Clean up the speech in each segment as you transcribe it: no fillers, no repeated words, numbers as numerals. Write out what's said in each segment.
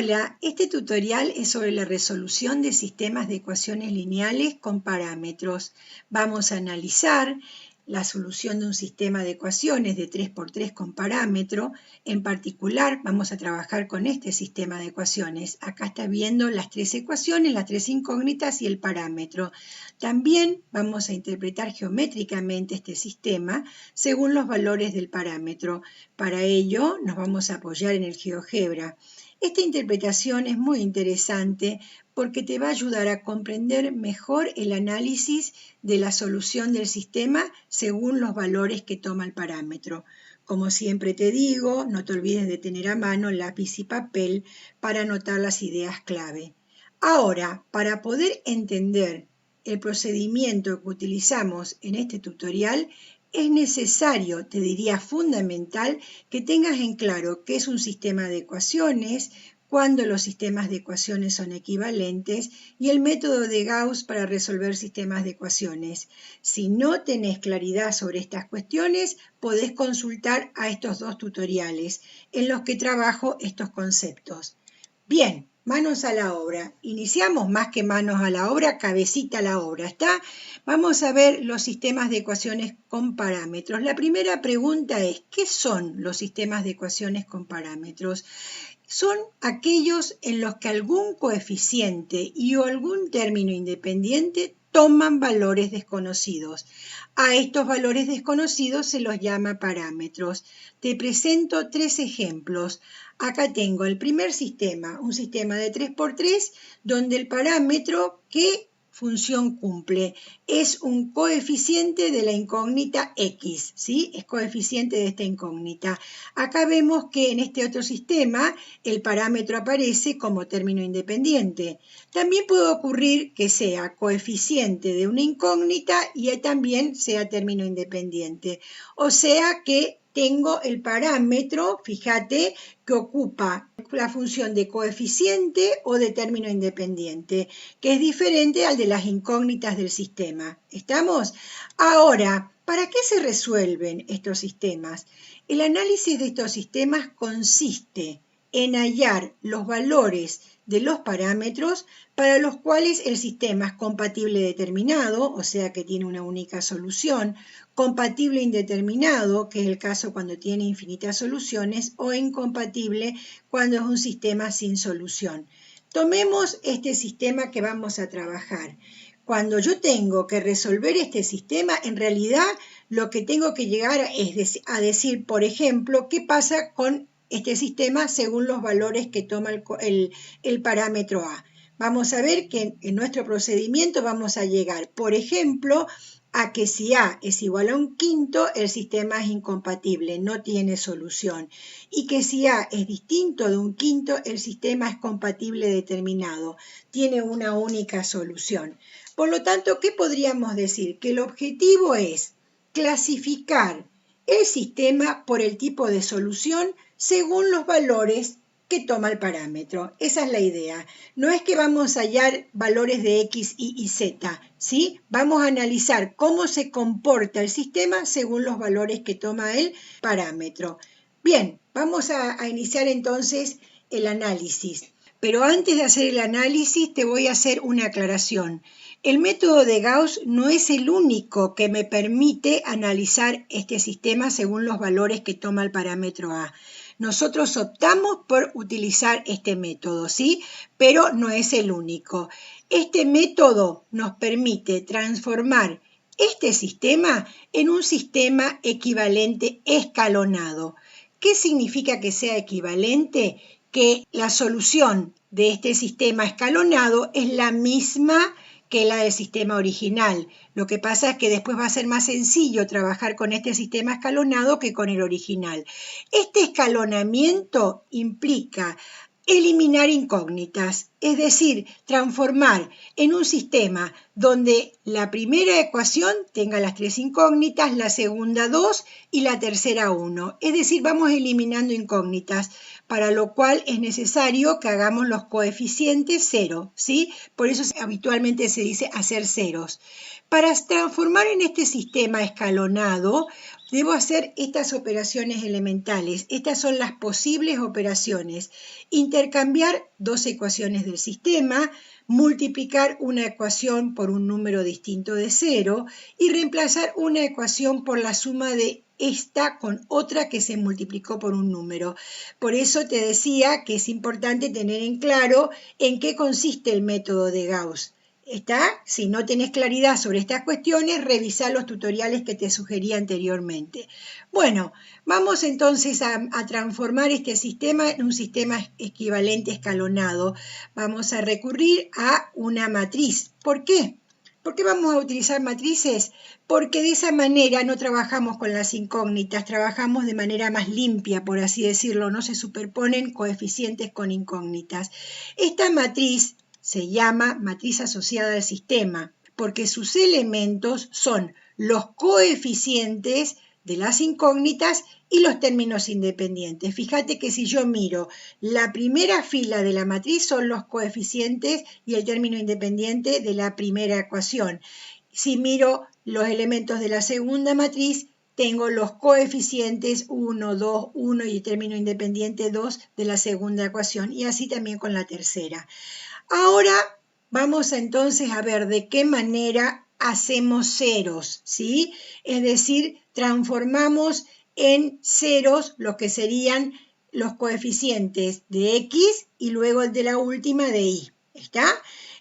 Hola, este tutorial es sobre la resolución de sistemas de ecuaciones lineales con parámetros. Vamos a analizar la solución de un sistema de ecuaciones de 3×3 con parámetro. En particular, vamos a trabajar con este sistema de ecuaciones. Acá está viendo las tres ecuaciones, las tres incógnitas y el parámetro. También vamos a interpretar geométricamente este sistema según los valores del parámetro. Para ello, nos vamos a apoyar en el GeoGebra. Esta interpretación es muy interesante porque te va a ayudar a comprender mejor el análisis de la solución del sistema según los valores que toma el parámetro. Como siempre te digo, no te olvides de tener a mano lápiz y papel para anotar las ideas clave. Ahora, para poder entender el procedimiento que utilizamos en este tutorial, es necesario, te diría fundamental, que tengas en claro qué es un sistema de ecuaciones, cuándo los sistemas de ecuaciones son equivalentes y el método de Gauss para resolver sistemas de ecuaciones. Si no tenés claridad sobre estas cuestiones, podés consultar a estos dos tutoriales en los que trabajo estos conceptos. Bien, manos a la obra. Iniciamos, más que manos a la obra, cabecita a la obra, ¿está? Vamos a ver los sistemas de ecuaciones con parámetros. La primera pregunta es, ¿qué son los sistemas de ecuaciones con parámetros? Son aquellos en los que algún coeficiente y o algún término independiente toman valores desconocidos. A estos valores desconocidos se los llama parámetros. Te presento tres ejemplos. Acá tengo el primer sistema, un sistema de 3×3, donde el parámetro, ¿qué función cumple? Es un coeficiente de la incógnita X, ¿sí? Es coeficiente de esta incógnita. Acá vemos que en este otro sistema el parámetro aparece como término independiente. También puede ocurrir que sea coeficiente de una incógnita y también sea término independiente. O sea que tengo el parámetro, fíjate, que ocupa la función de coeficiente o de término independiente, que es diferente al de las incógnitas del sistema. ¿Estamos? Ahora, ¿para qué se resuelven estos sistemas? El análisis de estos sistemas consiste en hallar los valores de los parámetros para los cuales el sistema es compatible determinado, o sea que tiene una única solución, compatible indeterminado, que es el caso cuando tiene infinitas soluciones, o incompatible cuando es un sistema sin solución. Tomemos este sistema que vamos a trabajar. Cuando yo tengo que resolver este sistema, en realidad lo que tengo que llegar es a decir, por ejemplo, qué pasa con este sistema según los valores que toma el parámetro A. Vamos a ver que en nuestro procedimiento vamos a llegar, por ejemplo, a que si A es igual a un quinto, el sistema es incompatible, no tiene solución. Y que si A es distinto de un quinto, el sistema es compatible determinado, tiene una única solución. Por lo tanto, ¿qué podríamos decir? Que el objetivo es clasificar el sistema por el tipo de solución según los valores que toma el parámetro. Esa es la idea. No es que vamos a hallar valores de X, Y y Z, ¿sí? Vamos a analizar cómo se comporta el sistema según los valores que toma el parámetro. Bien, vamos a iniciar entonces el análisis. Pero antes de hacer el análisis te voy a hacer una aclaración. El método de Gauss no es el único que me permite analizar este sistema según los valores que toma el parámetro A. Nosotros optamos por utilizar este método, ¿sí? Pero no es el único. Este método nos permite transformar este sistema en un sistema equivalente escalonado. ¿Qué significa que sea equivalente? Que la solución de este sistema escalonado es la misma que la del sistema original. Lo que pasa es que después va a ser más sencillo trabajar con este sistema escalonado que con el original. Este escalonamiento implica eliminar incógnitas. es decir, transformar en un sistema donde la primera ecuación tenga las 3 incógnitas, la segunda 2 y la tercera 1. Es decir, vamos eliminando incógnitas, para lo cual es necesario que hagamos los coeficientes 0, ¿sí? Por eso habitualmente se dice hacer ceros. Para transformar en este sistema escalonado, debo hacer estas operaciones elementales. Estas son las posibles operaciones. Intercambiar dos ecuaciones del sistema, multiplicar una ecuación por un número distinto de 0 y reemplazar una ecuación por la suma de esta con otra que se multiplicó por un número. Por eso te decía que es importante tener en claro en qué consiste el método de Gauss. Si no tenés claridad sobre estas cuestiones, revisá los tutoriales que te sugerí anteriormente. Bueno, vamos entonces a transformar este sistema en un sistema equivalente escalonado. Vamos a recurrir a una matriz. ¿Por qué? ¿Por qué vamos a utilizar matrices? Porque de esa manera no trabajamos con las incógnitas, trabajamos de manera más limpia, por así decirlo, no se superponen coeficientes con incógnitas. Esta matriz se llama matriz asociada al sistema, porque sus elementos son los coeficientes de las incógnitas y los términos independientes. Fíjate que si yo miro la primera fila de la matriz son los coeficientes y el término independiente de la primera ecuación. Si miro los elementos de la segunda matriz, tengo los coeficientes 1, 2, 1 y el término independiente 2 de la segunda ecuación, y así también con la tercera. Ahora vamos entonces a ver de qué manera hacemos ceros, ¿sí? Es decir, transformamos en ceros lo que serían los coeficientes de x y luego el de la última de y, ¿está?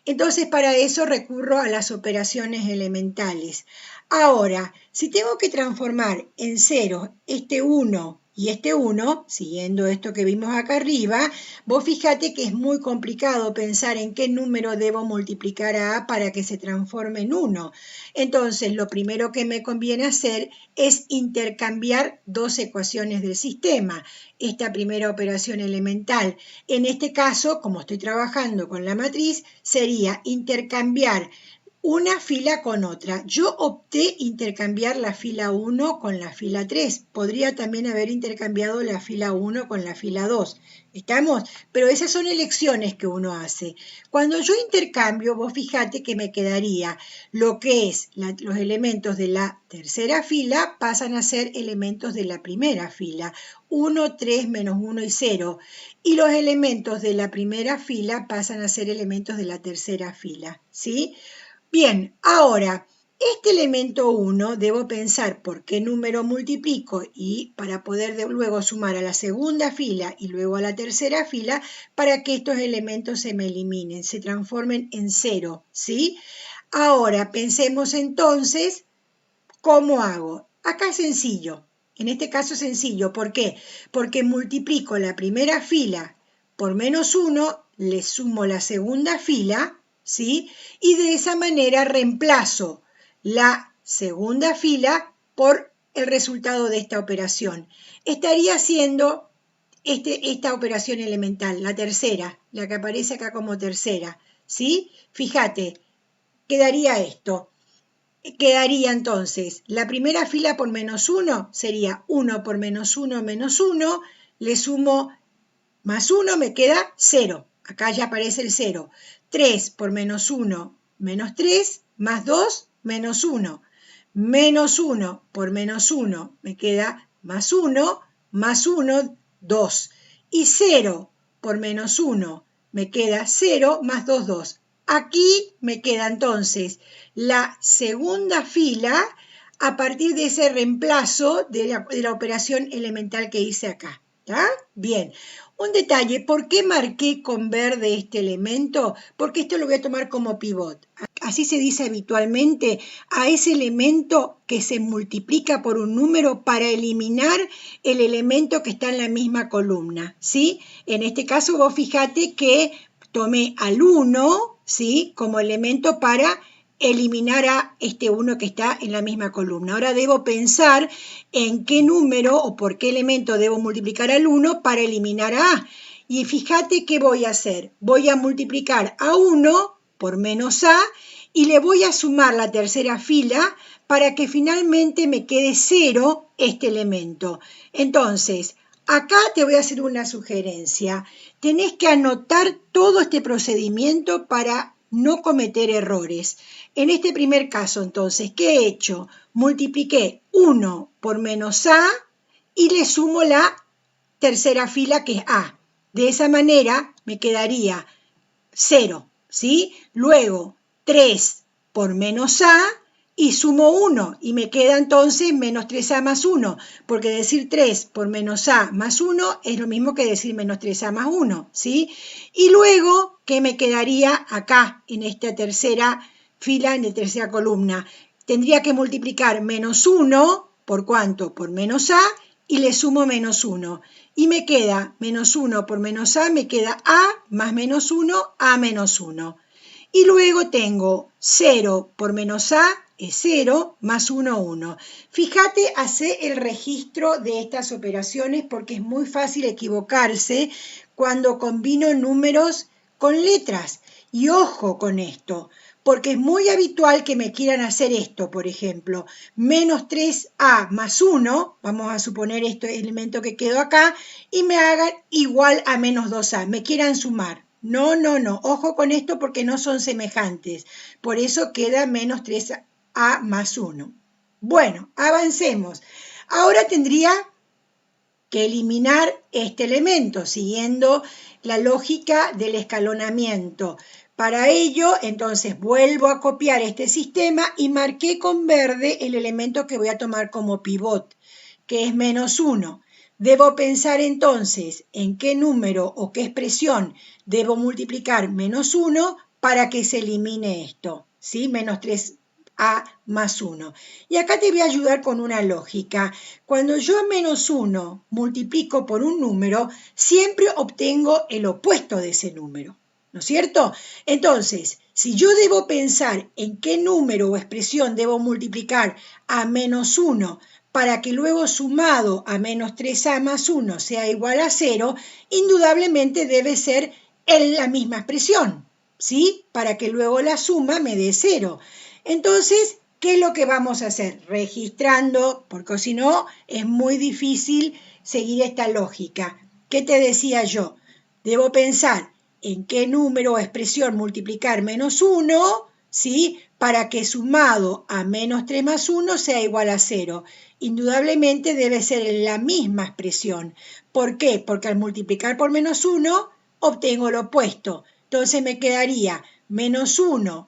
Entonces para eso recurro a las operaciones elementales. Ahora, si tengo que transformar en ceros este 1 y este 1, siguiendo esto que vimos acá arriba, vos fíjate que es muy complicado pensar en qué número debo multiplicar a A para que se transforme en 1. Entonces, lo primero que me conviene hacer es intercambiar dos ecuaciones del sistema. Esta primera operación elemental. En este caso, como estoy trabajando con la matriz, sería intercambiar una fila con otra. Yo opté intercambiar la fila 1 con la fila 3. Podría también haber intercambiado la fila 1 con la fila 2. ¿Estamos? Pero esas son elecciones que uno hace. Cuando yo intercambio, vos fíjate que me quedaría lo que es los elementos de la tercera fila pasan a ser elementos de la primera fila. 1, 3, menos 1 y 0. Y los elementos de la primera fila pasan a ser elementos de la tercera fila. ¿Sí? Bien, ahora, este elemento 1 debo pensar por qué número multiplico y para poder luego sumar a la segunda fila y luego a la tercera fila para que estos elementos se me eliminen, se transformen en 0, ¿sí? Ahora, pensemos entonces, ¿cómo hago? Acá es sencillo, en este caso es sencillo, ¿por qué? Porque multiplico la primera fila por menos 1, le sumo la segunda fila, ¿sí? Y de esa manera reemplazo la segunda fila por el resultado de esta operación. Estaría haciendo esta operación elemental, la tercera, la que aparece acá como tercera, ¿sí? Fíjate, quedaría esto. Quedaría entonces la primera fila por menos 1, sería 1 por menos 1 menos 1, le sumo más 1, me queda 0. Acá ya aparece el 0. 3 por menos 1, menos 3, más 2, menos 1. Menos 1 por menos 1, me queda más 1, 2. Y 0 por menos 1, me queda 0, más 2, 2. Aquí me queda entonces la segunda fila a partir de ese reemplazo de la operación elemental que hice acá. ¿Está? Bien. Un detalle, ¿por qué marqué con verde este elemento? Porque esto lo voy a tomar como pivot. Así se dice habitualmente a ese elemento que se multiplica por un número para eliminar el elemento que está en la misma columna, ¿sí? En este caso vos fíjate que tomé al 1, ¿sí? Como elemento para eliminar a este 1 que está en la misma columna. Ahora debo pensar en qué número o por qué elemento debo multiplicar al 1 para eliminar a A. Y fíjate qué voy a hacer. Voy a multiplicar a 1 por menos a y le voy a sumar la tercera fila para que finalmente me quede 0 este elemento. Entonces, acá te voy a hacer una sugerencia. Tenés que anotar todo este procedimiento para no cometer errores. En este primer caso, entonces, ¿qué he hecho? Multipliqué 1 por menos a y le sumo la tercera fila que es a. De esa manera me quedaría 0, ¿sí? Luego 3 por menos a y sumo 1 y me queda entonces menos 3a más 1, porque decir 3 por menos a más 1 es lo mismo que decir menos 3a más 1, ¿sí? Y luego, ¿qué me quedaría acá en esta tercera fila, en la tercera columna? Tendría que multiplicar menos 1, ¿por cuánto? Por menos a, y le sumo menos 1. Y me queda menos 1 por menos a, me queda a más menos 1, a menos 1. Y luego tengo 0 por menos a es 0, más 1, 1. Fíjate, hace el registro de estas operaciones porque es muy fácil equivocarse cuando combino números con letras. Y ojo con esto, porque es muy habitual que me quieran hacer esto, por ejemplo, menos 3a más 1, vamos a suponer este elemento que quedó acá, y me hagan igual a menos 2a, me quieran sumar. No, no, no, ojo con esto porque no son semejantes, por eso queda menos 3a más 1. Bueno, avancemos. Ahora tendría que eliminar este elemento, siguiendo la lógica del escalonamiento. Para ello, entonces, vuelvo a copiar este sistema y marqué con verde el elemento que voy a tomar como pivot, que es menos 1. Debo pensar entonces en qué número o qué expresión debo multiplicar menos 1 para que se elimine esto, ¿sí? Menos 3a más 1. Y acá te voy a ayudar con una lógica. Cuando yo a menos 1 multiplico por un número, siempre obtengo el opuesto de ese número, ¿no es cierto? Entonces, si yo debo pensar en qué número o expresión debo multiplicar a menos 1 para que luego sumado a menos 3a más 1 sea igual a 0, indudablemente debe ser en la misma expresión, ¿sí? Para que luego la suma me dé 0. Entonces, ¿qué es lo que vamos a hacer? Registrando, porque si no es muy difícil seguir esta lógica. ¿Qué te decía yo? Debo pensar en qué número o expresión multiplicar menos 1, ¿sí? Para que sumado a menos 3 más 1 sea igual a 0. Indudablemente debe ser la misma expresión. ¿Por qué? Porque al multiplicar por menos 1 obtengo lo opuesto. Entonces me quedaría menos 1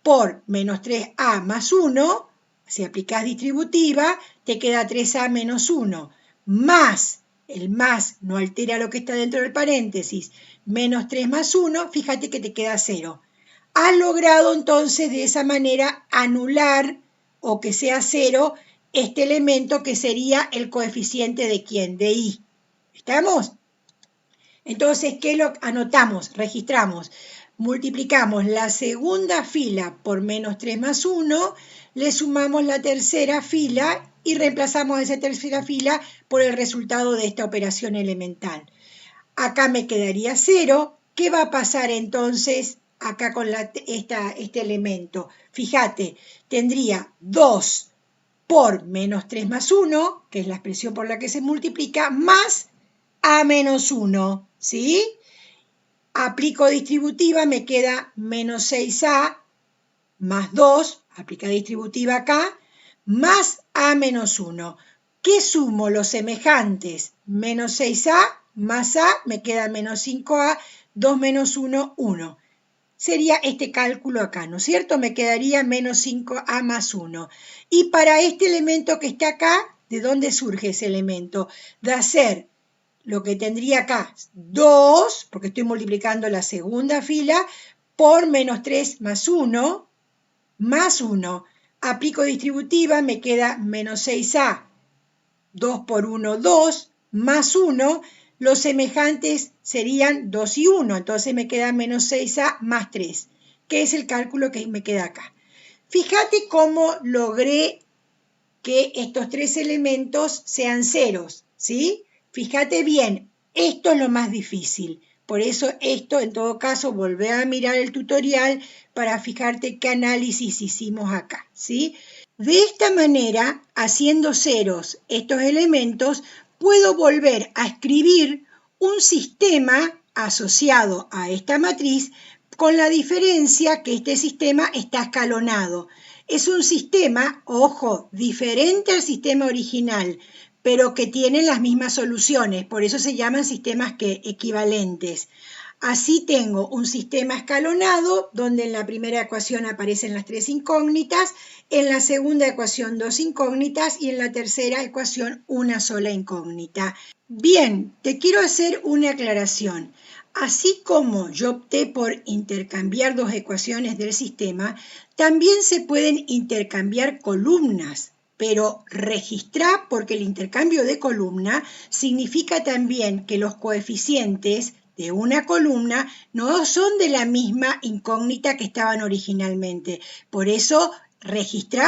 por menos 3a más 1, si aplicás distributiva, te queda 3a menos 1, más, el más no altera lo que está dentro del paréntesis, menos 3 más 1, fíjate que te queda 0. Has logrado entonces de esa manera anular o que sea 0 este elemento que sería el coeficiente de ¿quién? De i. ¿Estamos? Entonces, ¿qué lo anotamos? Registramos. Multiplicamos la segunda fila por menos 3 más 1, le sumamos la tercera fila y reemplazamos esa tercera fila por el resultado de esta operación elemental. Acá me quedaría 0. ¿Qué va a pasar entonces acá con este elemento? Fíjate, tendría 2 por menos 3 más 1, que es la expresión por la que se multiplica, más a menos 1, ¿sí? Aplico distributiva, me queda menos 6a más 2, aplica distributiva acá, más a menos 1. ¿Qué sumo? Los semejantes. Menos 6a más a, me queda menos 5a, 2 menos 1, 1. Sería este cálculo acá, ¿no es cierto? Me quedaría menos 5a más 1. Y para este elemento que está acá, ¿de dónde surge ese elemento? De hacer lo que tendría acá 2, porque estoy multiplicando la segunda fila, por menos 3 más 1, más 1. Aplico distributiva, me queda menos 6a, 2 por 1, 2, más 1. Los semejantes serían 2 y 1, entonces me queda menos 6a más 3, que es el cálculo que me queda acá. Fíjate cómo logré que estos tres elementos sean ceros, ¿sí? Fíjate bien, Esto es lo más difícil. Por eso esto, en todo caso, volvé a mirar el tutorial para fijarte qué análisis hicimos acá, ¿sí? De esta manera, haciendo ceros estos elementos, puedo volver a escribir un sistema asociado a esta matriz con la diferencia que este sistema está escalonado. Es un sistema, ojo, diferente al sistema original, pero que tienen las mismas soluciones, por eso se llaman sistemas equivalentes. Así tengo un sistema escalonado donde en la primera ecuación aparecen las 3 incógnitas, en la segunda ecuación 2 incógnitas y en la tercera ecuación una sola incógnita. Bien, te quiero hacer una aclaración. Así como yo opté por intercambiar dos ecuaciones del sistema, también se pueden intercambiar columnas. Pero registra porque el intercambio de columna significa también que los coeficientes de una columna no son de la misma incógnita que estaban originalmente. Por eso registra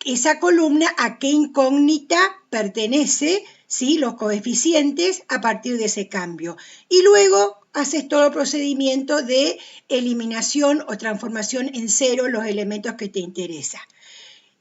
esa columna a qué incógnita pertenece, ¿sí? Los coeficientes a partir de ese cambio. Y luego haces todo el procedimiento de eliminación o transformación en cero los elementos que te interesan.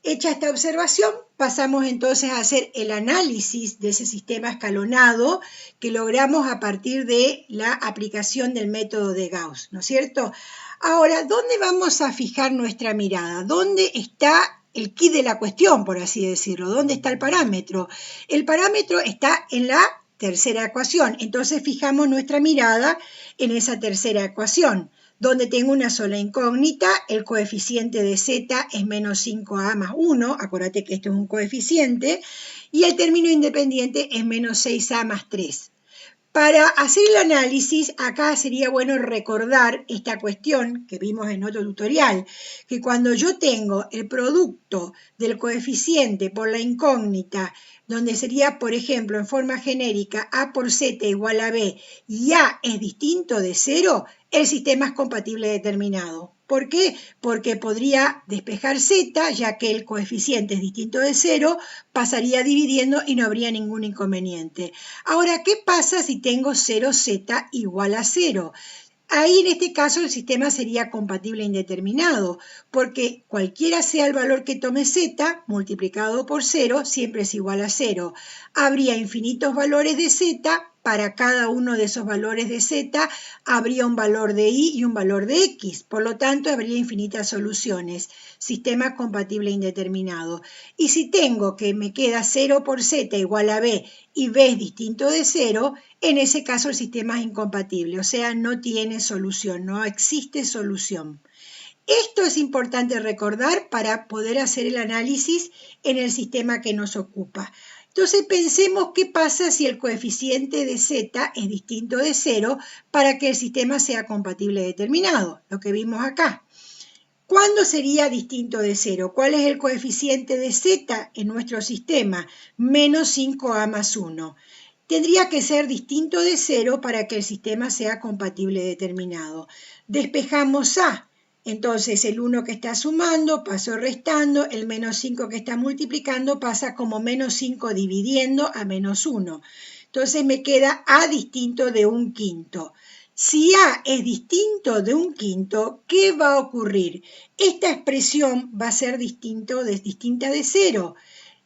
Hecha esta observación, pasamos entonces a hacer el análisis de ese sistema escalonado que logramos a partir de la aplicación del método de Gauss, ¿no es cierto? Ahora, ¿dónde vamos a fijar nuestra mirada? ¿Dónde está el quid de la cuestión, por así decirlo? ¿Dónde está el parámetro? El parámetro está en la tercera ecuación, entonces fijamos nuestra mirada en esa tercera ecuación, donde tengo una sola incógnita, el coeficiente de z es menos 5a más 1, acuérdate que esto es un coeficiente, y el término independiente es menos 6a más 3. Para hacer el análisis, acá sería bueno recordar esta cuestión que vimos en otro tutorial, que cuando yo tengo el producto del coeficiente por la incógnita, donde sería, por ejemplo, en forma genérica, a por z igual a b y a es distinto de 0, el sistema es compatible determinado. ¿Por qué? Porque podría despejar z, ya que el coeficiente es distinto de 0, pasaría dividiendo y no habría ningún inconveniente. Ahora, ¿qué pasa si tengo 0z igual a 0? Ahí en este caso el sistema sería compatible indeterminado, porque cualquiera sea el valor que tome z, multiplicado por 0, siempre es igual a 0. Habría infinitos valores de z, para cada uno de esos valores de z habría un valor de y y un valor de x, por lo tanto habría infinitas soluciones. Sistema compatible indeterminado. Y si tengo que me queda 0 por z igual a b y b es distinto de 0, en ese caso el sistema es incompatible, o sea, no tiene solución, no existe solución. Esto es importante recordar para poder hacer el análisis en el sistema que nos ocupa. Entonces pensemos qué pasa si el coeficiente de z es distinto de 0 para que el sistema sea compatible determinado, lo que vimos acá. ¿Cuándo sería distinto de 0? ¿Cuál es el coeficiente de z en nuestro sistema? Menos 5a más 1. Tendría que ser distinto de 0 para que el sistema sea compatible determinado. Despejamos a. Entonces el 1 que está sumando pasó restando, el menos 5 que está multiplicando pasa como menos 5 dividiendo a menos 1. Entonces me queda a distinto de 1/5. Si a es distinto de 1/5, ¿qué va a ocurrir? Esta expresión va a ser distinta de 0.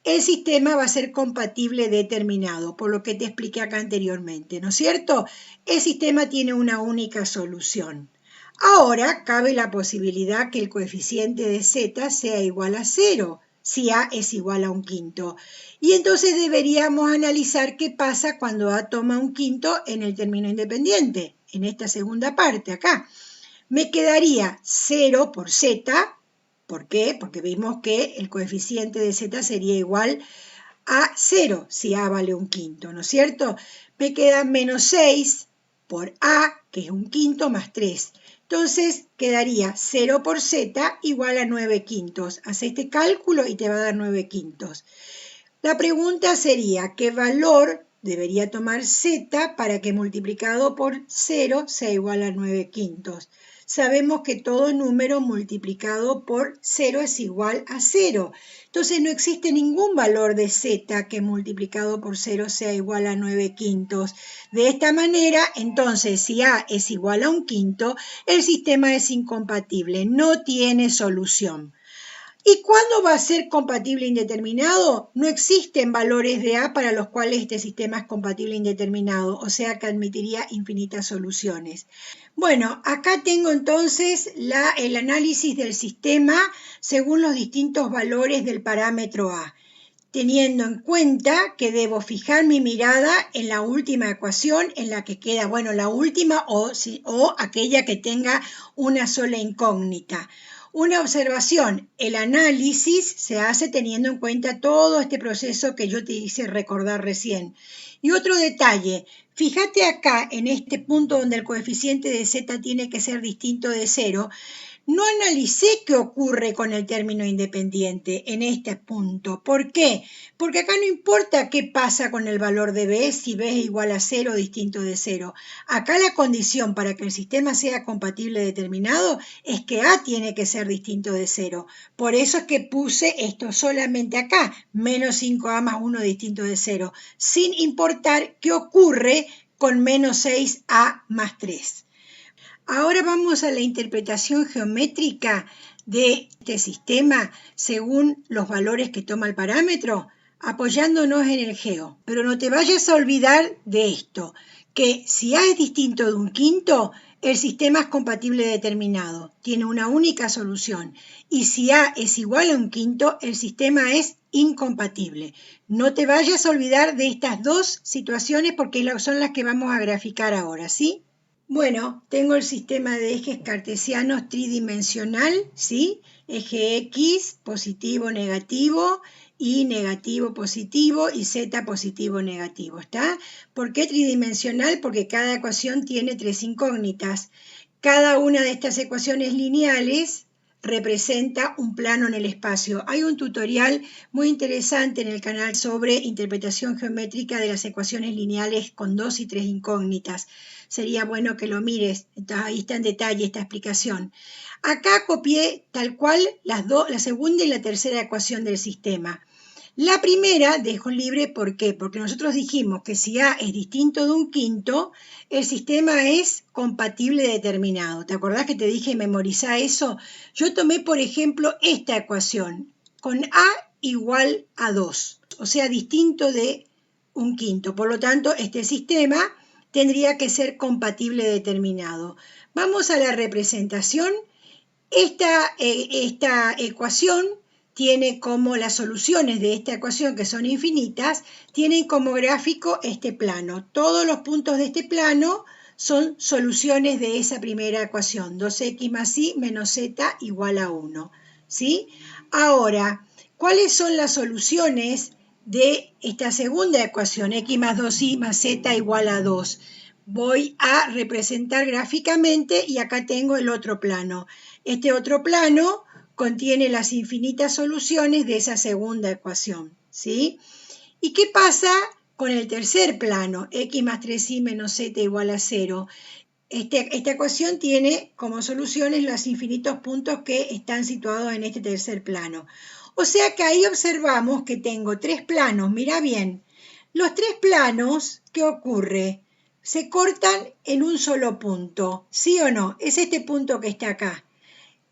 El sistema va a ser compatible determinado, por lo que te expliqué acá anteriormente, ¿no es cierto? El sistema tiene una única solución. Ahora cabe la posibilidad que el coeficiente de z sea igual a 0, si a es igual a 1/5. Y entonces deberíamos analizar qué pasa cuando a toma 1/5 en el término independiente, en esta segunda parte acá. Me quedaría 0 por z. ¿Por qué? Porque vimos que el coeficiente de z sería igual a 0 si a vale 1/5, ¿no es cierto? Me queda menos 6 por a, que es 1/5 más 3. Entonces quedaría 0 por z igual a 9/5. Haz este cálculo y te va a dar 9/5. La pregunta sería, ¿qué valor debería tomar z para que multiplicado por 0 sea igual a 9/5? sabemos que todo número multiplicado por 0 es igual a 0. Entonces no existe ningún valor de z que multiplicado por 0 sea igual a 9 quintos. De esta manera, entonces, si a es igual a un quinto, el sistema es incompatible, no tiene solución. ¿Y cuándo va a ser compatible indeterminado? No existen valores de A para los cuales este sistema es compatible indeterminado, o sea que admitiría infinitas soluciones. Bueno, acá tengo entonces el análisis del sistema según los distintos valores del parámetro A, teniendo en cuenta que debo fijar mi mirada en la última ecuación en la que queda, bueno, la última o aquella que tenga una sola incógnita. Una observación, el análisis se hace teniendo en cuenta todo este proceso que yo te hice recordar recién. Y otro detalle, fíjate acá en este punto donde el coeficiente de z tiene que ser distinto de 0, no analicé qué ocurre con el término independiente en este punto. ¿Por qué? Porque acá no importa qué pasa con el valor de b, si b es igual a 0 o distinto de 0. Acá la condición para que el sistema sea compatible determinado es que a tiene que ser distinto de 0. Por eso es que puse esto solamente acá, menos 5a más 1 distinto de 0, sin importar qué ocurre con menos 6a más 3. Ahora vamos a la interpretación geométrica de este sistema según los valores que toma el parámetro, apoyándonos en el geo. Pero no te vayas a olvidar de esto, que si A es distinto de un quinto, el sistema es compatible determinado, tiene una única solución. Y si A es igual a un quinto, el sistema es incompatible. No te vayas a olvidar de estas dos situaciones porque son las que vamos a graficar ahora, ¿sí? Bueno, tengo el sistema de ejes cartesianos tridimensional, ¿sí? Eje X, positivo, negativo, Y negativo, positivo, y Z positivo, negativo, ¿está? ¿Por qué tridimensional? Porque cada ecuación tiene tres incógnitas. Cada una de estas ecuaciones lineales representa un plano en el espacio. Hay un tutorial muy interesante en el canal sobre interpretación geométrica de las ecuaciones lineales con 2 y 3 incógnitas. Sería bueno que lo mires, ahí está en detalle esta explicación. Acá copié tal cual la segunda y la tercera ecuación del sistema. La primera dejo libre, ¿por qué? Porque nosotros dijimos que si A es distinto de un quinto, el sistema es compatible determinado. ¿Te acordás que te dije memorizar eso? Yo tomé, por ejemplo, esta ecuación, con A igual a 2, o sea, distinto de un quinto. Por lo tanto, este sistema tendría que ser compatible determinado. Vamos a la representación. Esta ecuación tiene como las soluciones de esta ecuación, que son infinitas, tienen como gráfico este plano. Todos los puntos de este plano son soluciones de esa primera ecuación, 2x más y menos z igual a 1. ¿Sí? Ahora, ¿cuáles son las soluciones de esta segunda ecuación, x más 2y más z igual a 2? Voy a representar gráficamente y acá tengo el otro plano. Este otro plano contiene las infinitas soluciones de esa segunda ecuación, ¿sí? ¿Y qué pasa con el tercer plano? X más 3y menos z igual a 0. Esta ecuación tiene como soluciones los infinitos puntos que están situados en este tercer plano. O sea que ahí observamos que tengo tres planos. Mira bien, los tres planos, ¿qué ocurre? Se cortan en un solo punto, ¿sí o no? Es este punto que está acá.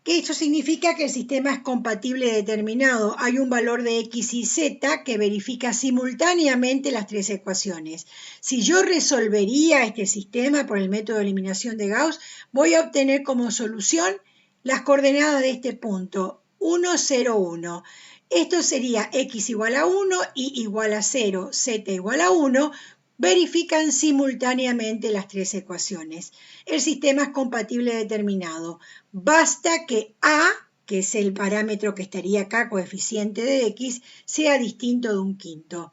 Que eso significa que el sistema es compatible determinado. Hay un valor de x y z que verifica simultáneamente las tres ecuaciones. Si yo resolvería este sistema por el método de eliminación de Gauss, voy a obtener como solución las coordenadas de este punto, 1, 0, 1. Esto sería x igual a 1, y igual a 0, z igual a 1, verifican simultáneamente las tres ecuaciones. El sistema es compatible determinado. Basta que A, que es el parámetro que estaría acá, coeficiente de x, sea distinto de un quinto.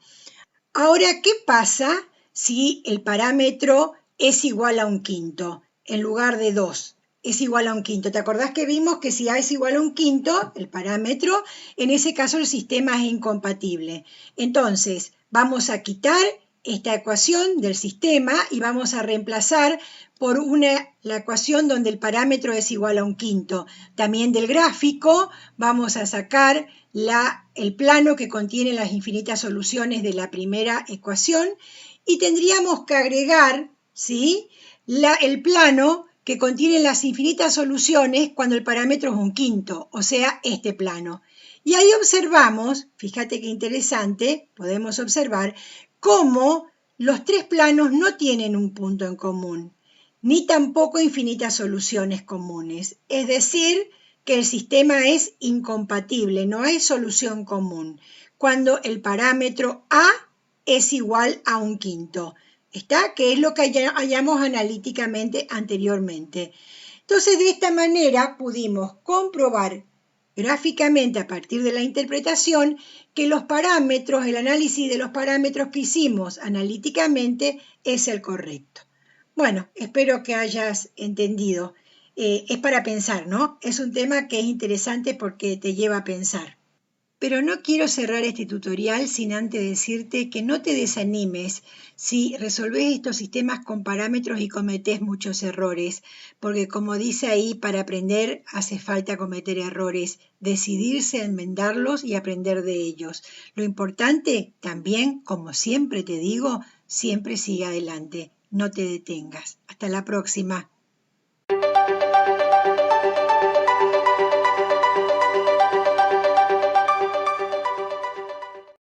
Ahora, ¿qué pasa si el parámetro es igual a un quinto en lugar de 2? Es igual a un quinto. ¿Te acordás que vimos que si A es igual a un quinto, el parámetro, en ese caso el sistema es incompatible? Entonces, vamos a quitar esta ecuación del sistema y vamos a reemplazar por la ecuación donde el parámetro es igual a 1/5. También del gráfico vamos a sacar el plano que contiene las infinitas soluciones de la primera ecuación y tendríamos que agregar, ¿sí?, el plano que contiene las infinitas soluciones cuando el parámetro es 1/5, o sea, este plano. Y ahí observamos, fíjate qué interesante, podemos observar cómo los tres planos no tienen un punto en común, ni tampoco infinitas soluciones comunes. Es decir, que el sistema es incompatible, no hay solución común, cuando el parámetro A es igual a 1/5. ¿Está? Que es lo que hallamos analíticamente anteriormente. Entonces, de esta manera pudimos comprobar gráficamente a partir de la interpretación que los parámetros, el análisis de los parámetros que hicimos analíticamente es el correcto. Bueno, espero que hayas entendido. Es para pensar, ¿no? Es un tema que es interesante porque te lleva a pensar. Pero no quiero cerrar este tutorial sin antes decirte que no te desanimes si resolvés estos sistemas con parámetros y cometés muchos errores, porque como dice ahí, para aprender hace falta cometer errores, decidirse a enmendarlos y aprender de ellos. Lo importante también, como siempre te digo, siempre sigue adelante, no te detengas. Hasta la próxima.